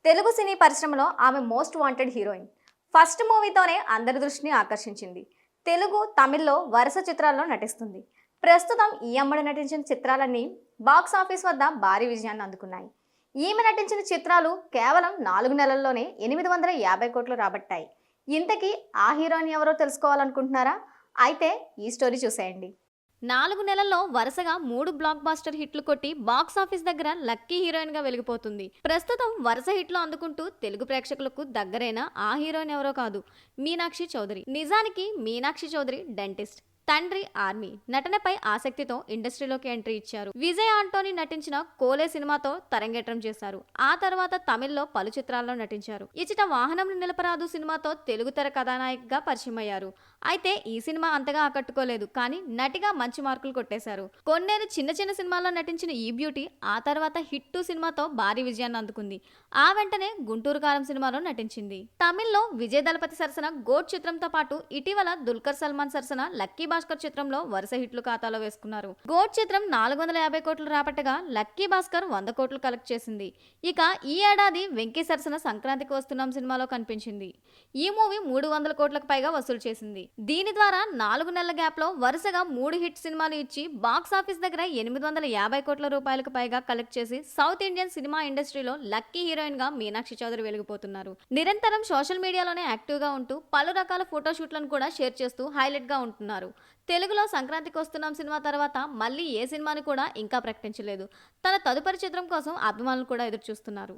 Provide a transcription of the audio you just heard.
తెలుగు సినీ పరిశ్రమలో ఆమె most wanted heroine. First మూవీతోనే అందరి దృష్టిని ఆకర్షించింది. తెలుగు, తమిళ్లో వరుస చిత్రాల్లో నటిస్తుంది. ప్రస్తుతం ఈ అమ్మడు నటించిన చిత్రాలన్నీ బాక్స్ ఆఫీస్ వద్ద భారీ విజయాన్ని అందుకున్నాయి. ఈమె నటించిన చిత్రాలు కేవలం 4 నెలల్లోనే 850 కోట్లు రాబట్టాయి. ఇంతకీ ఆ హీరోయిన్ ఎవరో తెలుసుకోవాలనుకుంటున్నారా? అయితే ఈ స్టోరీ చూసేయండి. 4 నెలల్లో వరుసగా 3 బ్లాక్ బాస్టర్ హిట్లు కొట్టి బాక్స్ ఆఫీస్ దగ్గర లక్కీ హీరోయిన్ గా వెలిగిపోతుంది. ప్రస్తుతం వరుస హిట్లు అందుకుంటూ తెలుగు ప్రేక్షకులకు దగ్గరైన ఆ హీరోయిన్ ఎవరో కాదు, మీనాక్షి చౌదరి. నిజానికి మీనాక్షి చౌదరి డెంటిస్ట్, తండ్రి ఆర్మీ. నటనపై ఆసక్తితో ఇండస్ట్రీలోకి ఎంట్రీ ఇచ్చారు. విజయ్ ఆంటోనీ నటించిన కోలే సినిమాతో తరంగేట్రం చేశారు. ఆ తర్వాత తమిళ్లో పలు చిత్రాల్లో నటించారు. ఇచట వాహనం నిలపరాదు సినిమాతో తెలుగు తెర కథానాయికగా పరిచయం అయ్యారు. అయితే ఈ సినిమా అంతగా ఆకట్టుకోలేదు, కానీ నటిగా మంచి మార్కులు కొట్టేశారు. కొన్నేరు చిన్న చిన్న సినిమాల్లో నటించిన ఈ బ్యూటీ ఆ తర్వాత హిట్ 2 సినిమాతో భారీ విజయాన్ని అందుకుంది. ఆ వెంటనే గుంటూరు కారం సినిమాలో నటించింది. తమిళ్లో విజయ్ దళపతి సరసన గోట్ చిత్రంతో పాటు ఇటీవల దుల్కర్ సల్మాన్ సరసన లక్కీ భాస్కర్ చిత్రంలో వరుస హిట్లు ఖాతాలో వేసుకున్నారు. గోట్ చిత్రం 450 కోట్లు రాబట్టగా లక్కీ భాస్కర్ 100 కోట్లు కలెక్ట్ చేసింది. ఇక ఈ ఏడాది వెంకీ సరసన సంక్రాంతికి వస్తున్నాం సినిమాలో కనిపించింది. ఈ మూవీ 300 కోట్లకు పైగా వసూలు చేసింది. దీని ద్వారా 4 నెలల గ్యాప్ లో వరుసగా 3 హిట్ సినిమాలు ఇచ్చి బాక్స్ ఆఫీస్ దగ్గర 850 కోట్ల రూపాయలకు పైగా కలెక్ట్ చేసి సౌత్ ఇండియన్ సినిమా ఇండస్ట్రీలో లక్కీ హీరోయిన్ గా మీనాక్షి చౌదరి వెలిగిపోతున్నారు. నిరంతరం సోషల్ మీడియాలోనే యాక్టివ్ గా ఉంటూ పలు రకాల ఫోటోషూట్లను కూడా షేర్ చేస్తూ హైలైట్ గా ఉంటున్నారు. తెలుగులో సంక్రాంతికి వస్తున్నాం సినిమా తర్వాత మళ్ళీ ఏ సినిమాని కూడా ఇంకా ప్రకటించలేదు. తన తదుపరి చిత్రం కోసం అభిమానులు కూడా ఎదురు చూస్తున్నారు.